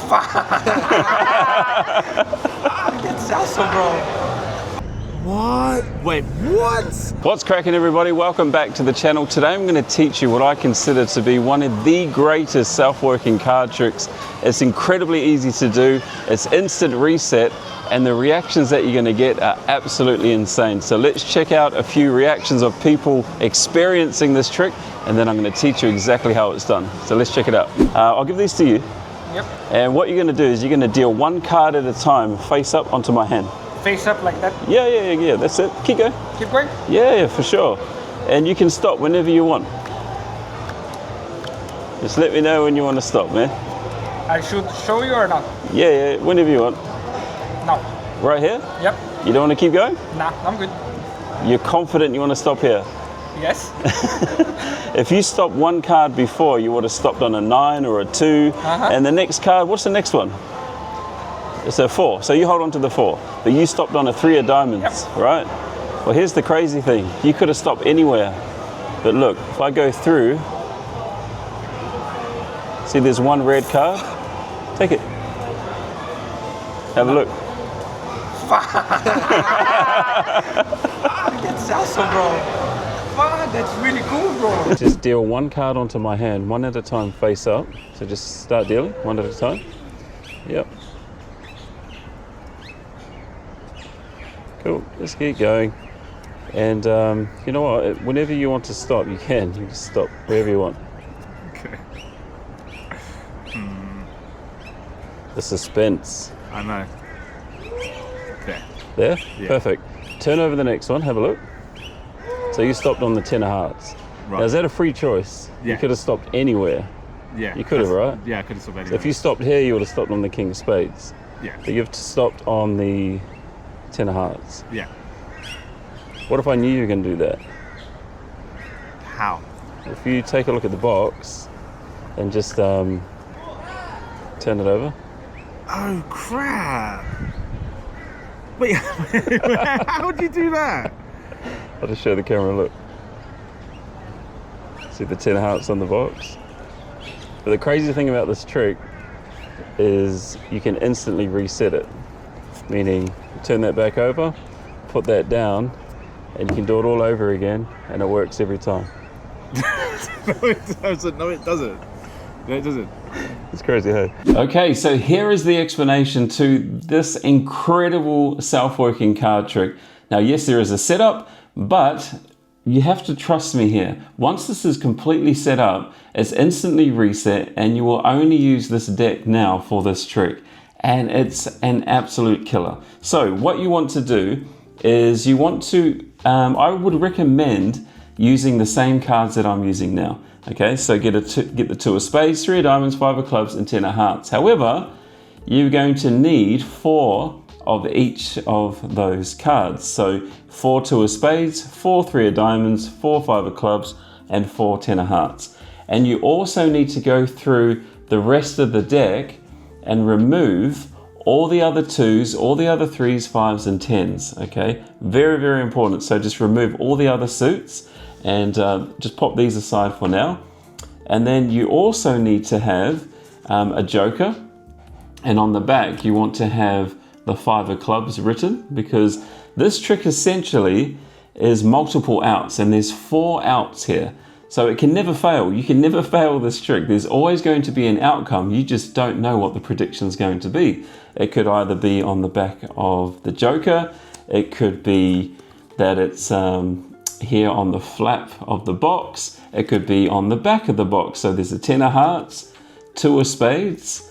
That's awesome, bro. What? Wait, what? What's cracking, everybody? Welcome back to the channel. Today I'm going to teach you what I consider to be one of the greatest self-working card tricks. It's incredibly easy to do. It's instant reset, and the reactions that you're going to get are absolutely insane. So let's check out a few reactions of people experiencing this trick, and then I'm going to teach you exactly how it's done. So let's check it out. I'll give these to you. Yep. And what you're going to do is you're going to deal one card at a time, face up onto my hand. Face up like that? Yeah, that's it. Keep going. Keep going? Yeah, for sure. And you can stop whenever you want. Just let me know when you want to stop, man. I should show you or not? Yeah, whenever you want. No. Right here? Yep. You don't want to keep going? Nah, I'm good. You're confident you want to stop here? Yes. If you stopped one card before, you would have stopped on a 9 or a 2. And the next card, what's the next one? It's a 4, so you hold on to the 4. But you stopped on a 3 of diamonds, right? Well, here's the crazy thing. You could have stopped anywhere. But look, if I go through, see there's one red card? Take it. Have a look. That's awesome, bro. That's really cool, bro. Just deal one card onto my hand, one at a time, face up. So just start dealing, one at a time. Yep. Cool, let's keep going. And you know what, whenever you want to stop, you can. You just stop wherever you want. Okay. The suspense. I know. Okay. There? Yeah. Perfect. Turn over the next one, have a look. So you stopped on the 10 of hearts. Right. Now, is that a free choice? Yeah. You could have stopped anywhere. Yeah. You could have, right? Yeah, I could have stopped anywhere. So if you stopped here, you would have stopped on the king of spades. Yeah. But you've stopped on the 10 of hearts. Yeah. What if I knew you were going to do that? How? If you take a look at the box and just turn it over. Oh, crap. Wait, how would you do that? I'll just show the camera, look. See the 10 of hearts on the box? But the crazy thing about this trick is you can instantly reset it. Meaning, turn that back over, put that down, and you can do it all over again, and it works every time. No, it doesn't. No, it doesn't. No, it doesn't. It's crazy, hey? Okay, so here is the explanation to this incredible self-working card trick. Now, yes, there is a setup, but you have to trust me here. Once this is completely set up, it's instantly reset, and you will only use this deck now for this trick. And it's an absolute killer. So what you want to do is you want to, I would recommend using the same cards that I'm using now. Okay, so get the 2 of spades, 3 of diamonds, 5 of clubs, and 10 of hearts. However, you're going to need 4 of each of those cards. So 4 2 of spades, 4 3 of diamonds, 4 5 of clubs, and 4 10 of hearts. And you also need to go through the rest of the deck and remove all the other 2s, all the other 3s, 5s, and 10s, okay? Very, very important. So just remove all the other suits and just pop these aside for now. And then you also need to have a joker, and on the back you want to have the 5 of clubs written, because this trick essentially is multiple outs, and there's 4 outs here. So it can never fail. You can never fail this trick. There's always going to be an outcome. You just don't know what the prediction is going to be. It could either be on the back of the joker. It could be that it's here on the flap of the box. It could be on the back of the box. So there's a 10 of hearts, 2 of spades,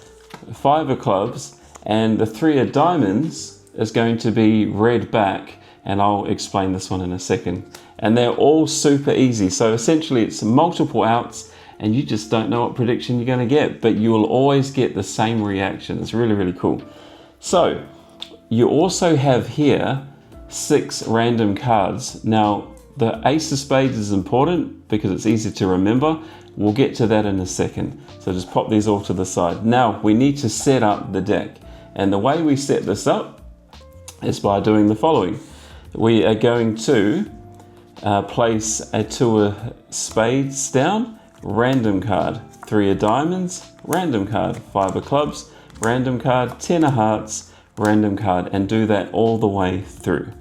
5 of clubs, and the 3 of diamonds is going to be red back. And I'll explain this one in a second. And they're all super easy. So essentially it's multiple outs, and you just don't know what prediction you're going to get, but you will always get the same reaction. It's really, really cool. So you also have here 6 random cards. Now the ace of spades is important because it's easy to remember. We'll get to that in a second. So just pop these all to the side. Now we need to set up the deck. And the way we set this up is by doing the following. We are going to place a 2 of spades down, random card, 3 of diamonds, random card, 5 of clubs, random card, 10 of hearts, random card, and do that all the way through.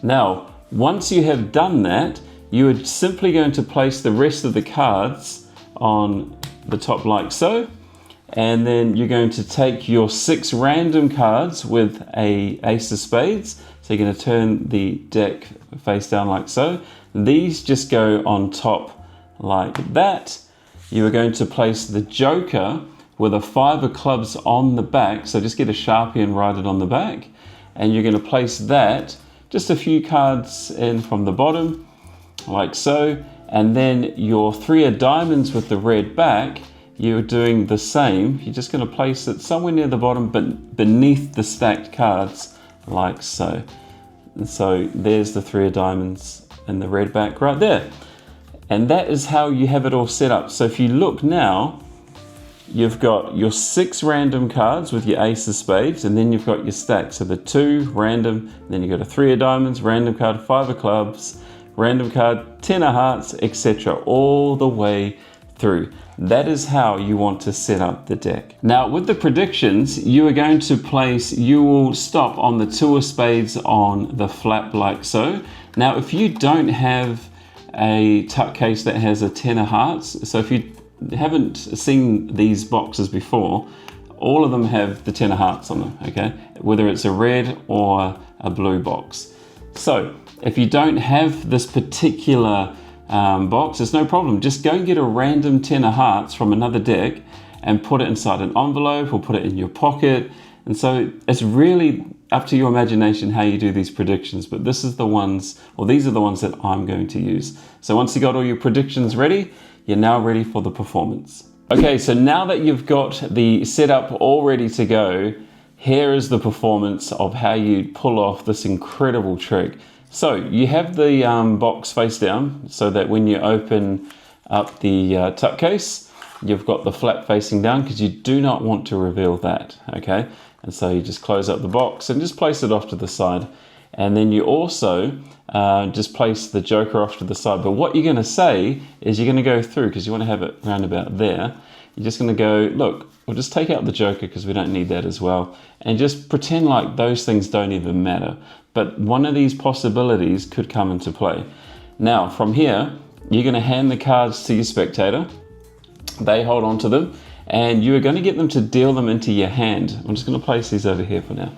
Now, once you have done that, you are simply going to place the rest of the cards on the top like so, and then you're going to take your 6 random cards with a ace of spades. So you're going to turn the deck face down like so. These just go on top like that. You are going to place the joker with a 5 of clubs on the back. So just get a Sharpie and write it on the back. And you're going to place that just a few cards in from the bottom like so. And then your 3 of diamonds with the red back, you're doing the same. You're just going to place it somewhere near the bottom, but beneath the stacked cards like so. And so there's the 3 of diamonds and the red back right there. And that is how you have it all set up. So if you look now, you've got your 6 random cards with your ace of spades, and then you've got your stack. So the 2 random, then you've got a 3 of diamonds, random card, 5 of clubs, random card, 10 of hearts, etc. all the way through. That is how you want to set up the deck. Now with the predictions, you are going to place, you will stop on the 2 of spades on the flap like so. Now if you don't have a tuck case that has a 10 of hearts, so if you haven't seen these boxes before, all of them have the 10 of hearts on them, okay? Whether it's a red or a blue box. So if you don't have this particular box, it's no problem. Just go and get a random 10 of hearts from another deck and put it inside an envelope or put it in your pocket. And so it's really up to your imagination how you do these predictions, but this is the ones, or these are the ones that I'm going to use. So once you got all your predictions ready, you're now ready for the performance. Okay, so now that you've got the setup all ready to go, here is the performance of how you pull off this incredible trick. So you have the box face down so that when you open up the tuck case, you've got the flap facing down because you do not want to reveal that, okay? And so you just close up the box and just place it off to the side. And then you also just place the joker off to the side. But what you're going to say is you're going to go through, because you want to have it round about there. You're just going to go, look, we'll just take out the joker because we don't need that as well. And just pretend like those things don't even matter. But one of these possibilities could come into play. Now, from here, you're going to hand the cards to your spectator. They hold on to them. And you are going to get them to deal them into your hand. I'm just going to place these over here for now.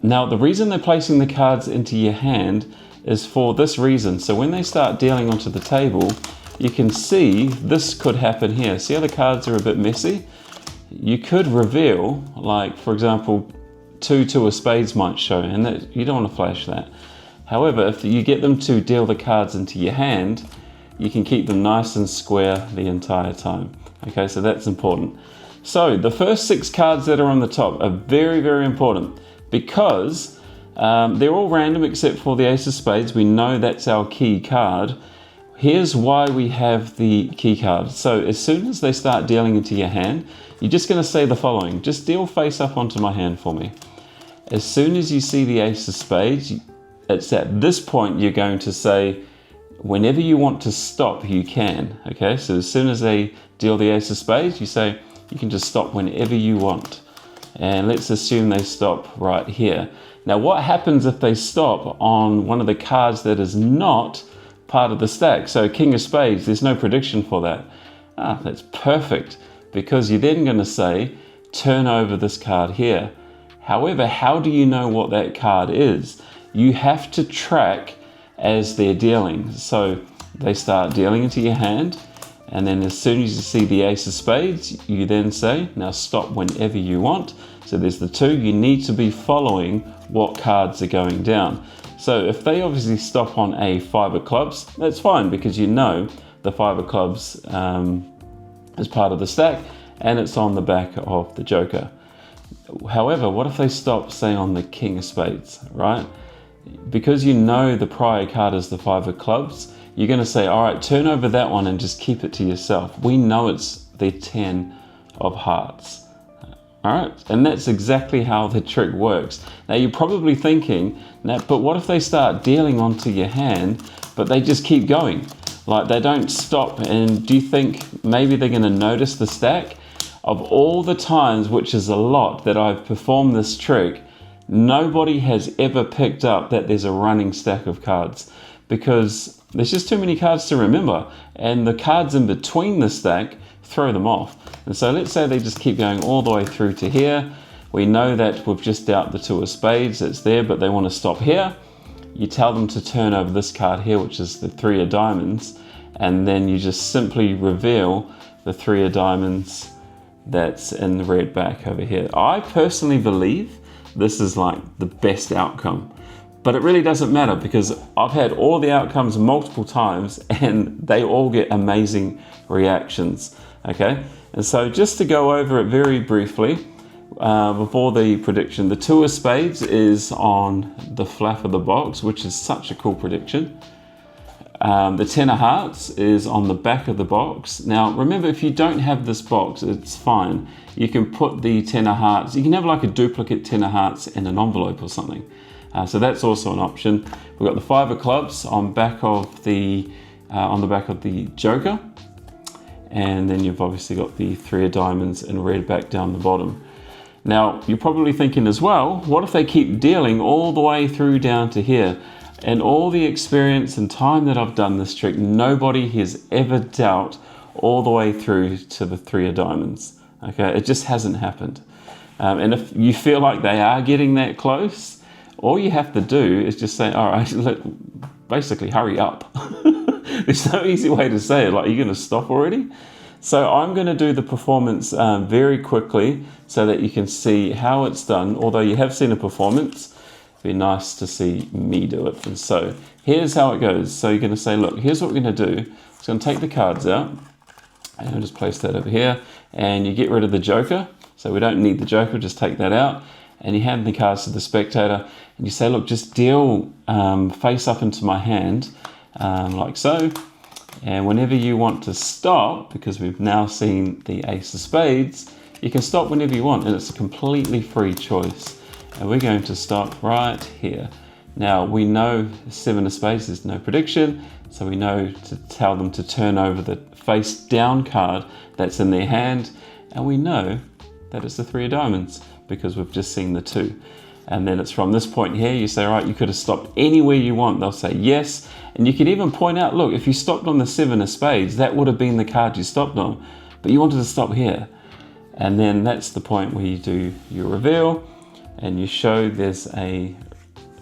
Now, the reason they're placing the cards into your hand is for this reason. So when they start dealing onto the table, you can see this could happen here. See how the cards are a bit messy? You could reveal, like, for example, 2 of spades might show, and that, you don't want to flash that. However, if you get them to deal the cards into your hand, you can keep them nice and square the entire time. Okay, so that's important. So the first 6 cards that are on the top are very, very important because they're all random except for the ace of spades. We know that's our key card. Here's why we have the key card. So as soon as they start dealing into your hand, you're just going to say the following. Just deal face up onto my hand for me. As soon as you see the ace of spades, it's at this point you're going to say, whenever you want to stop, you can. Okay, so as soon as they deal the ace of spades, you say you can just stop whenever you want. And let's assume they stop right here. Now what happens if they stop on one of the cards that is not part of the stack? So king of spades, there's no prediction for that. That's perfect, because you're then going to say turn over this card here. However, how do you know what that card is? You have to track as they're dealing. So they start dealing into your hand, and then as soon as you see the ace of spades, you then say, now stop whenever you want. So there's the 2, you need to be following what cards are going down. So if they obviously stop on a 5 of clubs, that's fine, because you know the 5 of clubs is part of the stack and it's on the back of the joker. However, what if they stop, say, on the king of spades, right? Because you know the prior card is the 5 of clubs, you're going to say, all right, turn over that one and just keep it to yourself. We know it's the 10 of hearts. All right, and that's exactly how the trick works. Now you're probably thinking, but what if they start dealing onto your hand, but they just keep going? Like, they don't stop. And do you think maybe they're going to notice the stack? Of all the times, which is a lot, that I've performed this trick, nobody has ever picked up that there's a running stack of cards, because there's just too many cards to remember, and the cards in between the stack throw them off. And so let's say they just keep going all the way through to here. We know that we've just dealt the 2 of spades, it's there, but they want to stop here. You tell them to turn over this card here, which is the 3 of diamonds, and then you just simply reveal the 3 of diamonds that's in the red back over here. I personally believe this is like the best outcome, but it really doesn't matter, because I've had all the outcomes multiple times and they all get amazing reactions. Okay, and so just to go over it very briefly, before the prediction, the 2 of spades is on the flap of the box, which is such a cool prediction. The 10 of hearts is on the back of the box. Now remember, if you don't have this box, it's fine. You can put the 10 of hearts, you can have like a duplicate 10 of hearts in an envelope or something. So that's also an option. We've got the 5 of clubs on back of the back of the joker, and then you've obviously got the 3 of diamonds in red back down the bottom. Now, you're probably thinking as well, what if they keep dealing all the way through down to here? And all the experience and time that I've done this trick, nobody has ever dealt all the way through to the 3 of diamonds. Okay, it just hasn't happened. And if you feel like they are getting that close, all you have to do is just say, all right, basically hurry up. There's no easy way to say it, like, you're gonna stop already? So I'm going to do the performance very quickly so that you can see how it's done. Although you have seen a performance, it'd be nice to see me do it. And so here's how it goes. So you're going to say, look, here's what we're going to do. I'm going to take the cards out, and I'll just place that over here, and you get rid of the joker. So we don't need the joker, just take that out, and you hand the cards to the spectator, and you say, look, just deal face up into my hand, like so. And whenever you want to stop, because we've now seen the ace of spades, you can stop whenever you want, and it's a completely free choice. And we're going to stop right here. Now we know 7 of spades is no prediction, so we know to tell them to turn over the face down card that's in their hand, and we know that it's the 3 of diamonds because we've just seen the 2. And then it's from this point here, you say, all right, you could have stopped anywhere you want. They'll say yes. And you can even point out, look, if you stopped on the 7 of spades, that would have been the card you stopped on, but you wanted to stop here. And then that's the point where you do your reveal and you show there's a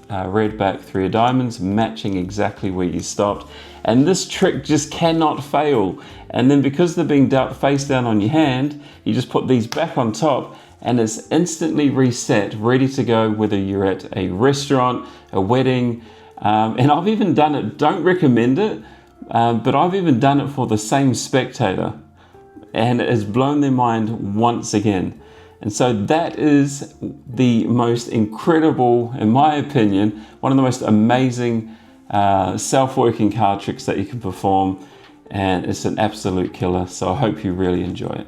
red back 3 of diamonds matching exactly where you stopped. And this trick just cannot fail. And then because they're being dealt face down on your hand, you just put these back on top, and it's instantly reset, ready to go, whether you're at a restaurant, a wedding, and I've even done it, don't recommend it, but I've even done it for the same spectator, and it has blown their mind once again. And so that is the most incredible, in my opinion, one of the most amazing self-working card tricks that you can perform, and it's an absolute killer. So I hope you really enjoy it.